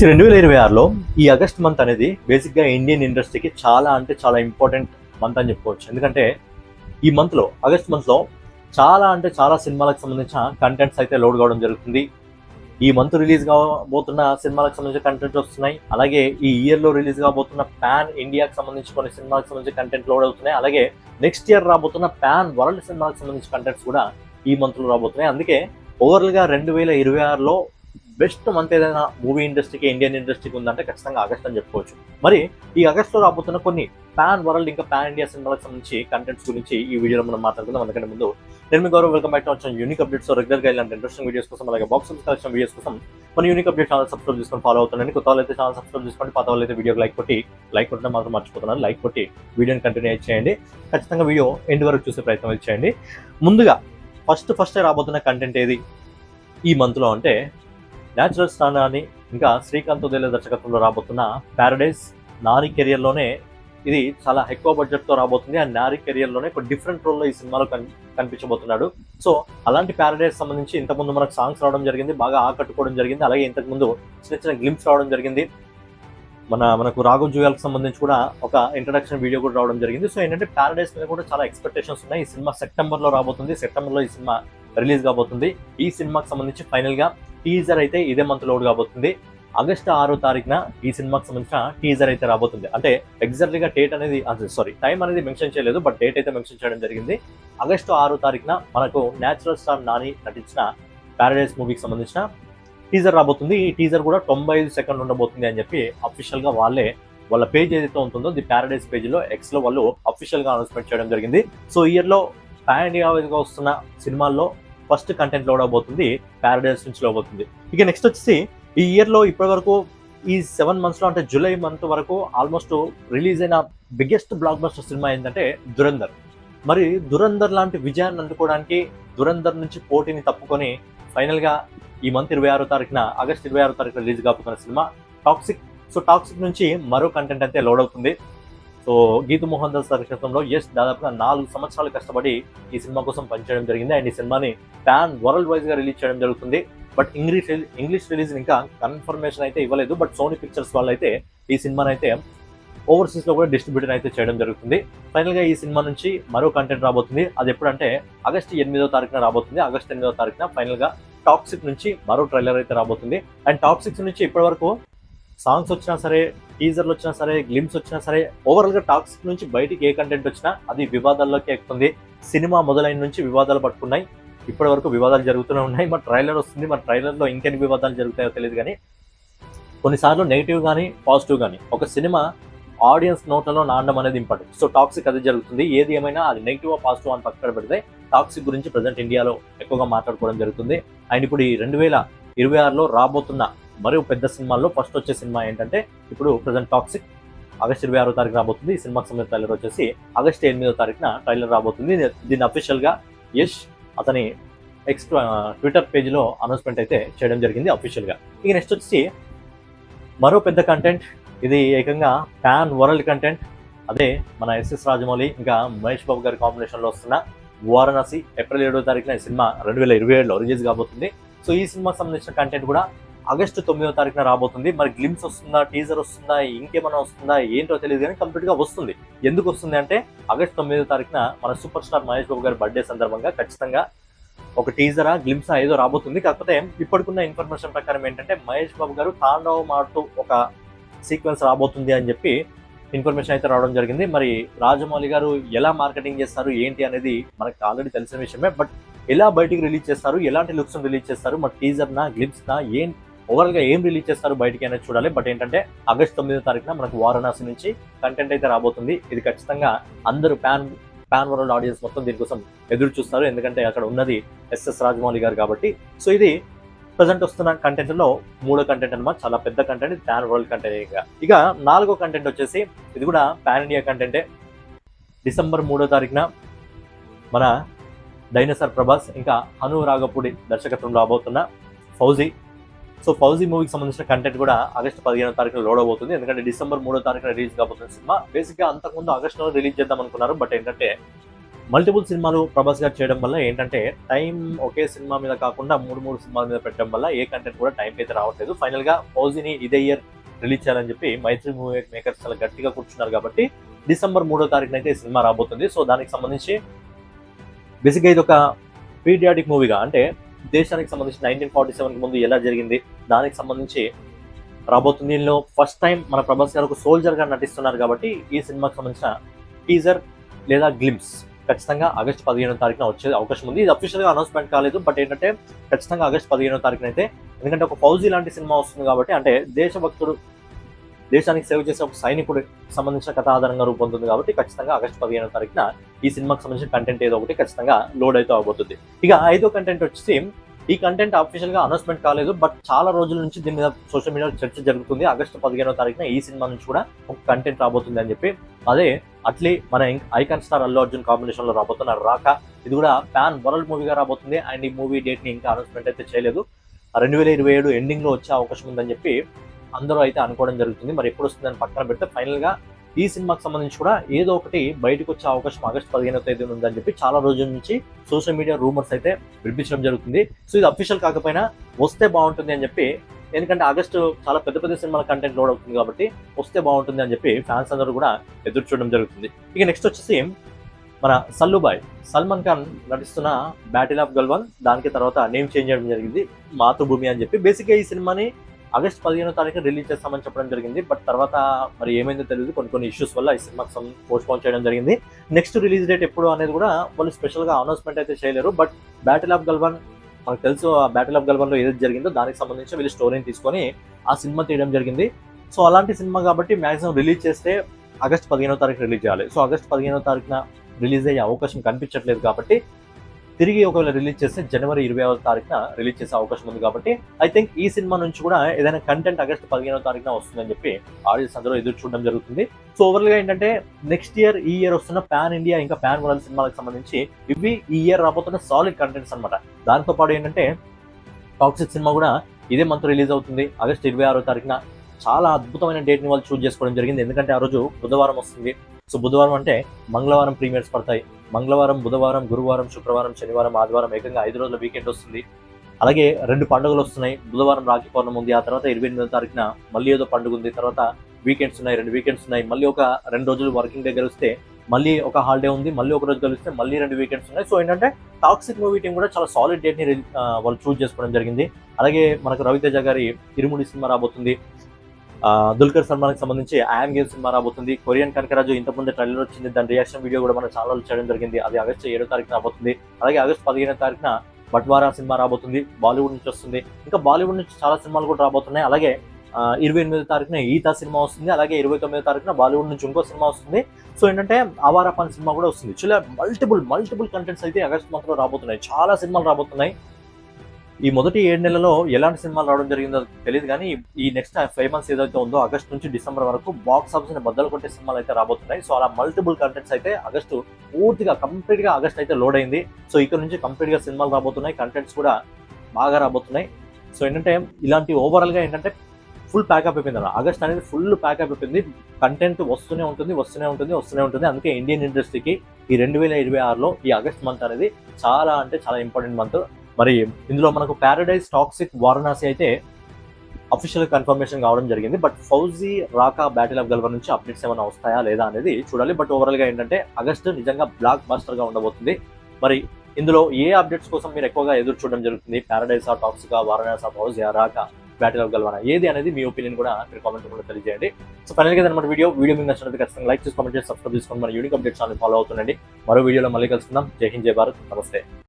2026లో ఈ August month అనేది బేసిక్గా ఇండియన్ ఇండస్ట్రీకి చాలా అంటే చాలా ఇంపార్టెంట్ మంత్ అని చెప్పుకోవచ్చు. ఎందుకంటే ఈ మంత్లో ఆగస్ట్ మంత్లో చాలా అంటే చాలా సినిమాలకు సంబంధించిన కంటెంట్స్ అయితే లోడ్ కావడం జరుగుతుంది. ఈ మంత్ రిలీజ్ కాబోతున్న సినిమాలకు సంబంధించిన కంటెంట్స్ వస్తున్నాయి. అలాగే ఈ ఇయర్లో రిలీజ్ కాబోతున్న పాన్ ఇండియాకి సంబంధించి కొన్ని సినిమాలకు సంబంధించిన కంటెంట్ లోడ్ అవుతున్నాయి. అలాగే నెక్స్ట్ ఇయర్ రాబోతున్న పాన్ వరల్డ్ సినిమాలకు సంబంధించిన కంటెంట్స్ కూడా ఈ మంత్లో రాబోతున్నాయి. అందుకే ఓవరాల్గా 2026లో బెస్ట్ మంత్ ఏదైనా మూవీ ఇండస్ట్రీకి ఇండియన్ ఇండస్ట్రీకి ఉందంటే ఖచ్చితంగా ఆగస్ట్ అని చెప్పుకోవచ్చు. మరి ఈ ఆగస్ట్లో రాబోతున్న కొన్ని పాన్ వరల్డ్ ఇంకా పాన్ ఇండియా సినిమాలకు సంబంధించి కంటెంట్స్ గురించి ఈ వీడియోలో మనం మాట్లాడుకుందాం. అందుకంటే ముందు నేను మీ గౌరవ్, వెల్కమ్ బ్యాక్ టు వచ్చిన యూనిక్ అప్డేట్స్. రెగ్యులర్గా ఇలాంటి ఇంట్రెస్టింగ్ వీడియోస్ కోసం అలాగే బాక్స్ ఆఫీస్ కలెక్షన్ వీడియోస్ కోసం మన యూనిక్ అప్డేట్ ఛానల్ సబ్స్క్రైబ్ చేసుకొని ఫాలో అవుతుండండి. కొత్త వాళ్ళు అయితే ఛానల్ సబ్స్క్రైబ్ చేసుకోండి, పాత వాళ్ళు అయితే వీడియోకి లైక్ కొట్టడం మాత్రం మర్చిపోతున్నారు. లైక్ కొట్టి వీడియోని కంటిన్యూ చేయండి. ఖచ్చితంగా వీడియో ఎండ్ వరకు చూసే ప్రయత్నం చేయండి. ముందుగా ఫస్ట్ రాబోతున్న కంటెంట్ ఏది ఈ మంత్లో అంటే న్యాచురల్ స్టార్ నాని ఇంకా శ్రీకాంత్ ఉదయల దర్శకత్వంలో రాబోతున్న ప్యారడైజ్. నాని కెరియర్లోనే ఇది చాలా ఎక్కువ బడ్జెట్తో రాబోతుంది. ఆ నాని కెరియర్లోనే ఒక డిఫరెంట్ రోల్లో ఈ సినిమాలో కనిపించబోతున్నాడు. సో అలాంటి ప్యారడైజ్ సంబంధించి ఇంతకుముందు మనకు సాంగ్స్ రావడం జరిగింది, బాగా ఆకట్టుకోవడం జరిగింది. అలాగే ఇంతకుముందు చిన్న గ్లిమ్స్ రావడం జరిగింది. మనకు రాఘవ్ జుయాల్కి సంబంధించి కూడా ఒక ఇంట్రడక్షన్ వీడియో కూడా రావడం జరిగింది. సో ఏంటంటే ప్యారడైజ్ మీద కూడా చాలా ఎక్స్పెక్టేషన్స్ ఉన్నాయి. ఈ సినిమా సెప్టెంబర్లో రాబోతుంది. సెప్టెంబర్లో ఈ సినిమా రిలీజ్ కాబోతుంది. ఈ సినిమాకి సంబంధించి ఫైనల్గా టీజర్ అయితే ఇదే మంత్ లోడ్ కాబోతుంది. ఆగస్టు 6వ తారీఖున ఈ సినిమాకి సంబంధించిన టీజర్ అయితే రాబోతుంది. అంటే ఎగ్జాక్ట్లీగా డేట్ అనేది టైం అనేది మెన్షన్ చేయలేదు, బట్ డేట్ అయితే మెన్షన్ చేయడం జరిగింది. ఆగస్టు 6వ తారీఖున మనకు న్యాచురల్ స్టార్ నాని నటించిన ప్యారడైజ్ మూవీకి సంబంధించిన టీజర్ రాబోతుంది. ఈ టీజర్ కూడా 95 సెకండ్లు ఉండబోతుంది అని చెప్పి అఫీషియల్గా వాళ్ళ పేజ్ ఏదైతే ఉంటుందో ది ప్యారడైజ్ పేజ్లో ఎక్స్లో వాళ్ళు అఫీషియల్గా అనౌన్స్మెంట్ చేయడం జరిగింది. సో ఇయర్లో పాన్ ఇండియాగా వస్తున్న సినిమాల్లో ఫస్ట్ కంటెంట్ లోడ్ అవబోతుంది, ప్యారడైజ్ నుంచి లోడ్ అవుతుంది. ఇక నెక్స్ట్ వచ్చేసి ఈ ఇయర్లో ఇప్పటి వరకు ఈ 7 మంత్స్లో అంటే జూలై మంత్ వరకు ఆల్మోస్ట్ రిలీజ్ అయిన బిగ్గెస్ట్ బ్లాక్ బస్టర్ సినిమా ఏంటంటే దురంధర్. మరి దురంధర్ లాంటి విజయాన్ని అందుకోవడానికి దురంధర్ నుంచి పోటీని తప్పుకొని ఫైనల్గా ఈ మంత్ 26వ తారీఖున ఆగస్ట్ 26వ తారీఖున రిలీజ్ కాబోతున్న సినిమా టాక్సిక్. సో టాక్సిక్ నుంచి మరో కంటెంట్ అయితే లోడ్ అవుతుంది. సో గీతు మోహన్ దాస్ దర్శకత్వంలో దాదాపుగా 4 సంవత్సరాలు కష్టపడి ఈ సినిమా కోసం పనిచేయడం జరిగింది. అండ్ ఈ సినిమాని పాన్ వరల్డ్ వైజ్గా రిలీజ్ చేయడం జరుగుతుంది. బట్ ఇంగ్లీష్ రిలీజ్ ఇంకా కన్ఫర్మేషన్ అయితే ఇవ్వలేదు. బట్ సోనీ పిక్చర్స్ వాళ్ళు అయితే ఈ సినిమాని అయితే ఓవర్సీస్లో కూడా డిస్ట్రిబ్యూటర్ అయితే చేయడం జరుగుతుంది. ఫైనల్గా ఈ సినిమా నుంచి మరో కంటెంట్ రాబోతుంది. అది ఎప్పుడంటే ఆగస్టు 8వ తారీఖున రాబోతుంది. ఆగస్టు 8వ తారీఖున ఫైనల్గా టాక్సిక్ నుంచి మరో ట్రైలర్ అయితే రాబోతుంది. అండ్ టాక్సిక్ నుంచి ఇప్పటివరకు సాంగ్స్ వచ్చినా సరే, టీజర్లు వచ్చినా సరే, గ్లిమ్స్ వచ్చినా సరే, ఓవరాల్గా టాక్సిక్ నుంచి బయటికి ఏ కంటెంట్ వచ్చినా అది వివాదాల్లోకి ఎక్కుతుంది. సినిమా మొదలైన నుంచి వివాదాలు పట్టుకున్నాయి. ఇప్పటి వరకు వివాదాలు జరుగుతూనే ఉన్నాయి. మరి ట్రైలర్ వస్తుంది, మరి ట్రైలర్లో ఇంకెన్ని వివాదాలు జరుగుతాయో తెలియదు. కానీ కొన్నిసార్లు నెగిటివ్ కానీ పాజిటివ్ కానీ ఒక సినిమా ఆడియన్స్ నోట్లలో నాడడం అనేది ఇంపార్టెంట్. సో టాక్సిక్ అది జరుగుతుంది. ఏది ఏమైనా అది నెగిటివ్ పాజిటివ్ అని పక్కన పెడితే టాక్సిక్ గురించి ప్రజెంట్ ఇండియాలో ఎక్కువగా మాట్లాడుకోవడం జరుగుతుంది. అండ్ ఇప్పుడు ఈ 2026లో రాబోతున్న మరో పెద్ద సినిమాల్లో ఫస్ట్ వచ్చే సినిమా ఏంటంటే ఇప్పుడు ప్రజెంట్ టాక్సిక్ ఆగస్ట్ 26వ తారీఖు రాబోతుంది. ఈ సినిమాకి సంబంధించిన ట్రైలర్ వచ్చేసి ఆగస్ట్ 8వ తారీఖున ట్రైలర్ రాబోతుంది. దీన్ని అఫీషియల్గా యష్ అతని ట్విట్టర్ పేజ్లో అనౌన్స్మెంట్ అయితే చేయడం జరిగింది అఫీషియల్గా. ఇక నెక్స్ట్ వచ్చి మరో పెద్ద కంటెంట్, ఇది ఏకంగా పాన్ వరల్డ్ కంటెంట్. అదే మన ఎస్ఎస్ రాజమౌళి ఇంకా మహేష్ బాబు గారి కాంబినేషన్లో వస్తున్న వారణాసి. ఏప్రిల్ 7వ తారీఖున ఈ సినిమా 2027లో రిలీజ్ కాబోతుంది. సో ఈ సినిమాకి సంబంధించిన కంటెంట్ కూడా ఆగస్టు 9వ తారీఖున రాబోతుంది. మరి గ్లిమ్స్ వస్తుందా, టీజర్ వస్తుందా, ఇంకేమైనా వస్తుందా ఏంటో తెలియదు, కానీ కంప్లీట్గా వస్తుంది. ఎందుకు వస్తుంది అంటే ఆగస్టు 9వ తారీఖున మన సూపర్ స్టార్ మహేష్ బాబు గారి బర్త్డే సందర్భంగా ఖచ్చితంగా ఒక టీజరా గ్లిమ్సా ఏదో రాబోతుంది. కాకపోతే ఇప్పటికున్న ఇన్ఫర్మేషన్ ప్రకారం ఏంటంటే మహేష్ బాబు గారు తాండవం ఆడుతూ ఒక సీక్వెన్స్ రాబోతుంది అని చెప్పి ఇన్ఫర్మేషన్ అయితే రావడం జరిగింది. మరి రాజమౌళి గారు ఎలా మార్కెటింగ్ చేస్తారు ఏంటి అనేది మనకు ఆల్రెడీ తెలిసిన విషయమే. బట్ ఎలా బయటికి రిలీజ్ చేస్తారు, ఎలాంటి లుక్స్ రిలీజ్ చేస్తారు, మరి టీజర్నా గ్లిమ్స్నా ఓవరాల్గా ఏం రిలీజ్ చేస్తారు బయటికి అనేది చూడాలి. బట్ ఏంటంటే ఆగస్ట్ 9వ తారీఖున మనకు వారణాసి నుంచి కంటెంట్ అయితే రాబోతుంది. ఇది ఖచ్చితంగా అందరూ పాన్ వరల్డ్ ఆడియన్స్ మొత్తం దీనికోసం ఎదురు చూస్తారు. ఎందుకంటే అక్కడ ఉన్నది ఎస్ఎస్ రాజమౌళి గారు కాబట్టి. సో ఇది ప్రజెంట్ వస్తున్న కంటెంట్లో 3వ కంటెంట్ అనమాట. చాలా పెద్ద కంటెంట్, పాన్ వరల్డ్ కంటెంట్. ఇక 4వ కంటెంట్ వచ్చేసి ఇది కూడా పాన్ ఇండియా కంటెంటే. డిసెంబర్ 3వ తారీఖున మన డైనోసార్ ప్రభాస్ ఇంకా హను రాఘపూడి దర్శకత్వంలో రాబోతున్న ఫౌజీ. సో ఫౌజీ మూవీకి సంబంధించిన కంటెంట్ కూడా ఆగస్టు 15వ తారీఖున లోడ్ అవబోతుంది. ఎందుకంటే డిసెంబర్ 3వ తారీఖున రిలీజ్ కాబోతున్న సినిమా. బేసిక్గా అంతకుముందు ఆగస్టులో రిలీజ్ చేద్దాం అనుకున్నారు. బట్ ఏంటంటే మల్టిపుల్ సినిమాలు ప్రభాస్ గారు చేయడం వల్ల ఏంటంటే టైం ఒకే సినిమా మీద కాకుండా 3 సినిమాల మీద పెట్టడం వల్ల ఏ కంటెంట్ కూడా టైంకి అయితే రావట్లేదు. ఫైనల్గా ఫౌజీని ఇదే ఇయర్ రిలీజ్ చేయాలని చెప్పి మైత్రి మూవీ మేకర్స్ చాలా గట్టిగా కూర్చున్నారు కాబట్టి డిసెంబర్ 3వ తారీఖున అయితే ఈ సినిమా రాబోతుంది. సో దానికి సంబంధించి బేసిక్గా ఇది ఒక పీరియాడిక్ మూవీగా, అంటే దేశానికి సంబంధించి 1947కి ముందు ఎలా జరిగింది దానికి సంబంధించి రాబోతుంది. దీనిలో ఫస్ట్ టైం మన ప్రభాస్ గారు ఒక సోల్జర్ గా నటిస్తున్నారు కాబట్టి ఈ సినిమాకి సంబంధించిన టీజర్ లేదా గ్లిమ్స్ ఖచ్చితంగా ఆగస్టు 15వ తారీఖున వచ్చే అవకాశం ఉంది. ఇది అఫీషియల్ గా అనౌన్స్మెంట్ కాలేదు, బట్ ఏంటంటే ఖచ్చితంగా ఆగస్టు 15వ తారీఖున అయితే, ఎందుకంటే ఒక ఫౌజీ లాంటి సినిమా వస్తుంది కాబట్టి, అంటే దేశభక్తుడు దేశానికి సేవ చేసే ఒక సైనికుడు సంబంధించిన కథ ఆధారంగా రూపొందుతుంది కాబట్టి ఖచ్చితంగా ఆగస్టు 15వ తారీఖున ఈ సినిమాకి సంబంధించిన కంటెంట్ ఏదో ఒకటి ఖచ్చితంగా లోడ్ అయితే అవబోతుంది. ఇక 5వ కంటెంట్ వచ్చేసి, ఈ కంటెంట్ అఫీషియల్ గా అనౌన్స్మెంట్ కాలేదు, బట్ చాలా రోజుల నుంచి దీని మీద సోషల్ మీడియాలో చర్చ జరుగుతుంది. ఆగస్టు 15వ తారీఖున ఈ సినిమా నుంచి కూడా ఒక కంటెంట్ రాబోతుంది అని చెప్పి. అదే అట్లీ మన icon star Allu Arjun combination లో రాబోతున్న రాకా. ఇది కూడా ప్యాన్ వరల్డ్ మూవీగా రాబోతుంది అండ్ ఈ మూవీ డేట్ ని ఇంకా అనౌన్స్మెంట్ అయితే చేయలేదు. 2027 ఎండింగ్ లో వచ్చే అవకాశం ఉందని చెప్పి అందరూ అయితే అనుకోవడం జరుగుతుంది. మరి ఎప్పుడు వస్తుందని పక్కన పెడితే ఫైనల్ గా ఈ సినిమాకి సంబంధించి కూడా ఏదో ఒకటి బయటకు వచ్చే అవకాశం ఆగస్టు 15వ తేదీన ఉందని చెప్పి చాలా రోజుల నుంచి సోషల్ మీడియా రూమర్స్ అయితే వినిపించడం జరుగుతుంది. సో ఇది అఫీషియల్ కాకపోయినా వస్తే బాగుంటుంది అని చెప్పి, ఎందుకంటే ఆగస్టు చాలా పెద్ద పెద్ద సినిమాల కంటెంట్ లోడ్ అవుతుంది కాబట్టి వస్తే బాగుంటుంది అని చెప్పి ఫ్యాన్స్ అందరూ కూడా ఎదురు చూడడం జరుగుతుంది. ఇక నెక్స్ట్ వచ్చేసి మన సల్లుబాయ్ సల్మాన్ ఖాన్ నటిస్తున్న బ్యాటిల్ ఆఫ్ గల్వాన్, దానికి తర్వాత నేమ్ చేంజ్ చేయడం జరిగింది మాతృభూమి అని చెప్పి. బేసిక్గా ఈ సినిమాని ఆగస్టు 15వ తారీఖున రిలీజ్ చేస్తామని చెప్పడం జరిగింది, బట్ తర్వాత మరి ఏమైందో తెలియదు, కొన్ని ఇష్యూస్ వల్ల ఈ సినిమాకి పోస్ట్పోన్ చేయడం జరిగింది. నెక్స్ట్ రిలీజ్ డేట్ ఎప్పుడు అనేది కూడా వాళ్ళు స్పెషల్గా అనౌన్స్మెంట్ అయితే చేయలేరు. బట్ బ్యాటిల్ ఆఫ్ గల్వాన్ మనకు తెలుసు, ఆ బ్యాటిల్ ఆఫ్ గల్వాన్లో ఏదైతే జరిగిందో దానికి సంబంధించి వీళ్ళు స్టోరీని తీసుకొని ఆ సినిమా తీయడం జరిగింది. సో అలాంటి సినిమా కాబట్టి మ్యాక్సిమం రిలీజ్ చేస్తే ఆగస్టు 15వ తారీఖు రిలీజ్ చేయాలి. సో ఆగస్టు 15వ తారీఖున రిలీజ్ అయ్యే అవకాశం కనిపించట్లేదు కాబట్టి తిరిగి ఒకవేళ రిలీజ్ చేస్తే జనవరి 20వ తారీఖున రిలీజ్ చేసే అవకాశం ఉంది కాబట్టి ఐ థింక్ ఈ సినిమా నుంచి కూడా ఏదైనా కంటెంట్ ఆగస్టు 15వ తారీఖున వస్తుందని చెప్పి ఆడియన్స్ అందరూ ఎదురు చూడడం జరుగుతుంది. సో ఓవరాల్ గా ఏంటంటే నెక్స్ట్ ఇయర్ ఈ ఇయర్ వస్తున్న పాన్ ఇండియా ఇంకా పాన్ వరల్డ్ సినిమాలకు సంబంధించి ఇవి ఈ ఇయర్ రాబోతున్న సాలిడ్ కంటెంట్స్ అనమాట. దాంతో పాటు ఏంటంటే టాక్సిక్ సినిమా కూడా ఇదే మంత్ రిలీజ్ అవుతుంది ఆగస్టు 26వ తారీఖున. చాలా అద్భుతమైన డేట్ ని వాళ్ళు చూస్ చేసుకోవడం జరిగింది, ఎందుకంటే ఆ రోజు బుధవారం వస్తుంది. సో బుధవారం అంటే మంగళవారం ప్రీమియర్స్ పడతాయి. మంగళవారం, బుధవారం, గురువారం, శుక్రవారం, శనివారం, ఆదివారం, ఏకంగా 5 రోజుల వీకెండ్ వస్తుంది. అలాగే 2 పండుగలు వస్తున్నాయి. బుధవారం రాఖీ పౌర్ణమి ఉంది, ఆ తర్వాత 28వ తారీఖున మళ్ళీ ఏదో పండుగ ఉంది, తర్వాత వీకెండ్స్ ఉన్నాయి, 2 వీకెండ్స్ ఉన్నాయి, మళ్ళీ ఒక 2 రోజులు వర్కింగ్ డే గెలిస్తే మళ్ళీ ఒక హాలిడే ఉంది, మళ్ళీ ఒక రోజు కలిస్తే మళ్ళీ 2 వీకెండ్స్ ఉన్నాయి. సో ఏంటంటే టాక్సిక్ మూవీ టీం కూడా చాలా సాలిడ్ డేట్ ని వాళ్ళు చూస్ చేసుకోవడం జరిగింది. అలాగే మనకు రవితేజ గారి ఇరుముడి సినిమా రాబోతుంది. దుల్కర్ సల్మాన్కి సంబంధించి ఐఎమ్ గేమ్ సినిమా రాబోతుంది. కొరియన్ కనకరాజు ఇంతకుముందు ట్రైలర్ వచ్చింది, దాని రియాక్షన్ వీడియో కూడా మన ఛానల్ చేయడం జరిగింది. అది ఆగస్టు 7వ తారీఖున రాబోతుంది. అలాగే ఆగస్టు 15వ తారీఖున బట్వారా సినిమా రాబోతుంది, బాలీవుడ్ నుంచి వస్తుంది. ఇంకా బాలీవుడ్ నుంచి చాలా సినిమాలు కూడా రాబోతున్నాయి. అలాగే 28వ తారీఖున ఈతా సినిమా వస్తుంది. అలాగే 29వ తారీఖున బాలీవుడ్ నుంచి ఇంకో సినిమా వస్తుంది. సో ఏంటంటే ఆవారాపాన్ సినిమా కూడా వస్తుంది. చాలా మల్టిపుల్ కంటెంట్స్ అయితే ఆగస్ట్ మంత్ లో రాబోతున్నాయి. చాలా సినిమాలు రాబోతున్నాయి. ఈ మొదటి 7 నెలల్లో ఎలాంటి సినిమాలు రావడం జరిగిందో తెలియదు, కానీ ఈ నెక్స్ట్ 5 months ఏదైతే ఉందో ఆగస్ట్ నుంచి డిసెంబర్ వరకు బాక్స్ ఆఫీస్ ని బద్దలు కొట్టే సినిమాలు అయితే రాబోతున్నాయి. సో అలా మల్టిపుల్ కంటెంట్స్ అయితే ఆగస్టు పూర్తిగా కంప్లీట్ గా ఆగస్ట్ అయితే లోడ్ అయింది. సో ఇక్కడ నుంచి కంప్లీట్ గా సినిమాలు రాబోతున్నాయి, కంటెంట్స్ కూడా బాగా రాబోతున్నాయి. సో ఏంటంటే ఇలాంటి ఓవరాల్ గా ఏంటంటే ఫుల్ ప్యాకప్ అయిపోయింది అన్న. ఆగస్ట్ అనేది ఫుల్ ప్యాకప్ అయిపోయింది. కంటెంట్ వస్తూనే ఉంటుంది. అందుకే ఇండియన్ ఇండస్ట్రీకి ఈ 2026లో ఈ ఆగస్ట్ మంత్ అనేది చాలా అంటే చాలా ఇంపార్టెంట్ మంత్. మరి ఇందులో మనకు ప్యారడైజ్, టాక్సిక్, వారణాసి అయితే అఫీషియల్ కన్ఫర్మేషన్ కావడం జరిగింది. But fauji, Raka, battle of Galwan నుంచి అప్డేట్స్ ఏమైనా వస్తాయా లేదా అనేది చూడాలి. బట్ ఓవరాల్ గా ఏంటంటే ఆగస్ట్ నిజంగా బ్లాక్ బస్టర్ గా ఉండబోతుంది. మరి ఇందులో ఏ అప్డేట్స్ కోసం మీరు ఎక్కువగా ఎదురు చూడడం జరుగుతుంది? Paradise, toxic, Varanasi, fauji, Raka, battle of Galwan ఏది అనేది మీ ఒపీనియన్ కూడా మీరు కామెంట్ కూడా తెలియజేయండి. సో ఫైనల్ గా అనమాట వీడియో మీకు నచ్చినట్టు ఖచ్చితంగా లైక్ చేసి, కామెంట్ చేసి, సబ్స్క్రైబ్ చేసుకొని మన యూనిక్ అప్డేట్స్ ఫాలో అవుతుండండి. మరో వీడియోలో మళ్ళీ కలుసుకుందాం. జై హింద్, జై భారత్, నమస్తే.